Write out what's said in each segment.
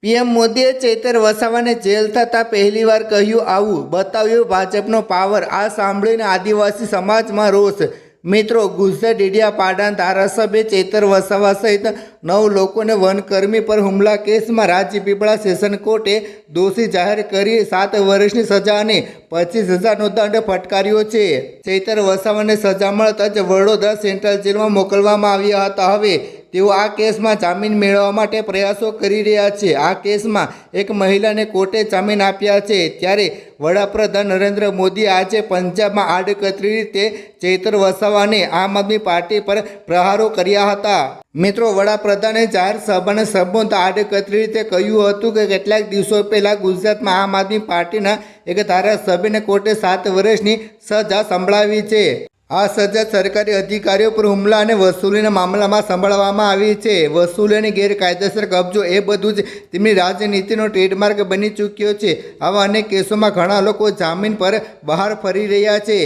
PM મોદીએ ચૈતર વસાવાને jail થતાં પહેલીવાર કહ્યું આવું, બતાવ્યો ભાજપનો પાવર। આ સાંભળીને આદિવાસી સમાજમાં રોષ। મિત્રો, ગુજરાત ડેડિયાપાડાના ધારાસભ્ય ચૈતર વસાવા સહિત 9 લોકોને વનકર્મી પર હુમલા કેસમાં રાજપીપળા સેશન કોર્ટે દોષી જાહેર કરી 7 વર્ષની સજા અને 25,000નો દંડ ફટકાર્યો છે। ચૈતર વસાવાને સજા મળતા જ વડોદરા સેન્ટ્રલ જેલમાં મોકલવામાં આવ્યા હતા। હવે તેઓ આ કેસમાં જામીન મેળવવા માટે પ્રયાસો કરી રહ્યા છે। આ કેસમાં એક મહિલાને કોર્ટે જામીન આપ્યા છે। ત્યારે વડાપ્રધાન નરેન્દ્ર મોદીએ આજે પંજાબમાં આડકતરી રીતે ચૈતર વસાવાને આમ આદમી પાર્ટી પર પ્રહારો કર્યા હતા। મિત્રો, વડાપ્રધાને જાહેર સભાને સંબોધતા આડકતરી રીતે કહ્યું હતું કે કેટલાક દિવસો પહેલાં ગુજરાતમાં આમ આદમી પાર્ટીના એક ધારાસભ્યને કોર્ટે 7 વર્ષની સજા સંભળાવી છે। આ સજા સરકારી અધિકારીઓ પર હુમલા અને વસૂલીના મામલામાં સંભાળવામાં આવી છે। વસૂલી અને ગેરકાયદેસર કબજો એ બધું જ તેમની રાજનીતિનો ટ્રેડમાર્ક બની ચૂક્યો છે। આવા અનેક કેસોમાં ઘણા લોકો જામીન પર બહાર ફરી રહ્યા છે।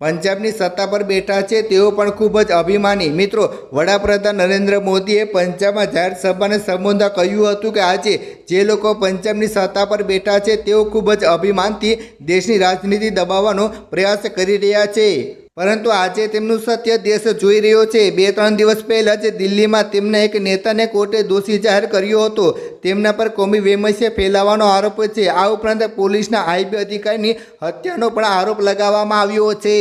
પંજાબની સત્તા પર બેઠા છે તેઓ પણ ખૂબ જ અભિમાની। મિત્રો, વડાપ્રધાન નરેન્દ્ર મોદીએ પંજાબમાં જાહેર સભાને સંબોધતા કહ્યું હતું કે આજે જે લોકો પંજાબની સત્તા પર બેઠા છે તેઓ ખૂબ જ અભિમાનથી દેશની રાજનીતિ દબાવવાનો પ્રયાસ કરી રહ્યા છે, પરંતુ આજે તેમનું સત્ય દેશ જોઈ રહ્યો છે। 2-3 દિવસ પહેલાં જ દિલ્હીમાં તેમના એક નેતાને કોર્ટે દોષી જાહેર કર્યો હતો। તેમના પર કોમી વૈમનસ્ય ફેલાવવાનો આરોપ છે। આ ઉપરાંત પોલીસના આઈબી અધિકારીની હત્યાનો પણ આરોપ લગાવવામાં આવ્યો છે।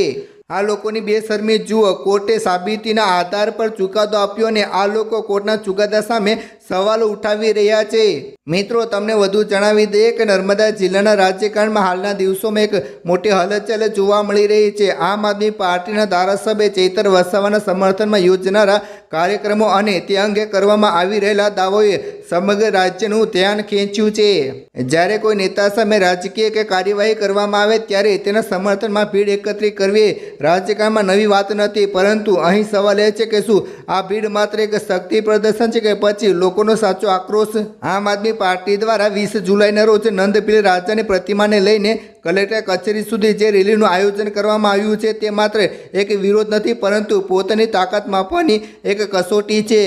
આ લોકોની બેશરમી જુઓ। કોર્ટે સાબિતીના આધાર પર ચુકાદો આપ્યો અને આ લોકો કોર્ટના ચુકાદા સામે સવાલો ઉઠાવી રહ્યા છે। મિત્રો, તમને વધુ જણાવી દઈએ કે નર્મદા જિલ્લાના રાજકારણમાં હાલના દિવસોમાં એક મોટી હલચલ જોવા મળી રહી છે। આમ આદમી પાર્ટીના ધારાસભ્ય ચૈતર વસાવાના સમર્થનમાં યોજનારા કાર્યક્રમો અને તે અંગે કરવામાં આવી રહેલા દાવોએ સમગ્ર રાજ્યનું ધ્યાન ખેંચ્યું છે। જ્યારે કોઈ નેતા સામે રાજકીય કે કાર્યવાહી કરવામાં આવે ત્યારે તેના સમર્થનમાં ભીડ એકત્રિત કરવી રાજકારણમાં નવી વાત નથી, પરંતુ અહીં સવાલ એ છે કે શું આ ભીડ માત્ર એક શક્તિ પ્રદર્શન છે કે પછી લોકોનો સાચો આક્રોશ? આમ આદમી પાર્ટી દ્વારા 20 જુલાઈના રોજ નંદપીર રાજાની પ્રતિમાને લઈને કલેક્ટર કચેરી સુધી જે રેલીનું આયોજન કરવામાં આવ્યું છે તે માત્ર એક વિરોધ નથી, પરંતુ પોતાની તાકાત માપવાની એક કસોટી છે।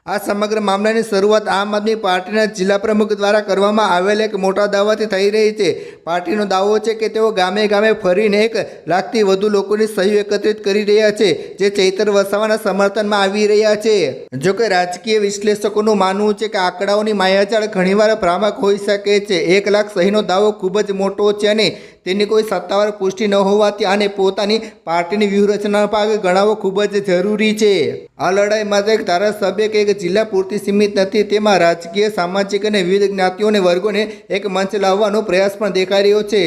આ સમગ્ર મામલાની શરૂઆત આમ આદમી પાર્ટીના જિલ્લા પ્રમુખ દ્વારા કરવામાં આવેલા એક મોટા દાવાથી થઈ રહી છે। પાર્ટીનો દાવો છે કે તેઓ ગામે ગામે ફરીને 1 લાખથી વધુ લોકોની સહી એકત્રિત કરી રહ્યા છે, જે ચૈતર વસાવાના સમર્થનમાં આવી રહ્યા છે। જોકે રાજકીય વિશ્લેષકોનું માનવું છે કે આંકડાઓની માયાજાળ ઘણીવાર ભ્રામક હોઈ શકે છે। 1 લાખ સહીનો દાવો ખૂબ જ મોટો છે અને તેની કોઈ સત્તાવાર પુષ્ટિ ન હોવાથી આને પોતાની પાર્ટીની વ્યૂહરચનાનો ભાગ ગણાવવો ખૂબ જ જરૂરી છે। આ લડાઈ માત્ર એક ધારાસભ્ય કે એક જિલ્લા પૂરતી સીમિત નથી, તેમાં રાજકીય, સામાજિક અને વિવિધ જ્ઞાતિઓ અને વર્ગોને એક મંચ લાવવાનો પ્રયાસ પણ દેખાઈ રહ્યો છે।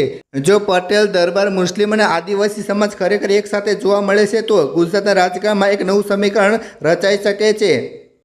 જો પટેલ, દરબાર, મુસ્લિમ અને આદિવાસી સમાજ ખરેખર એક સાથે જોવા મળે છે તો ગુજરાતના રાજકારણમાં એક નવું સમીકરણ રચાઈ શકે છે।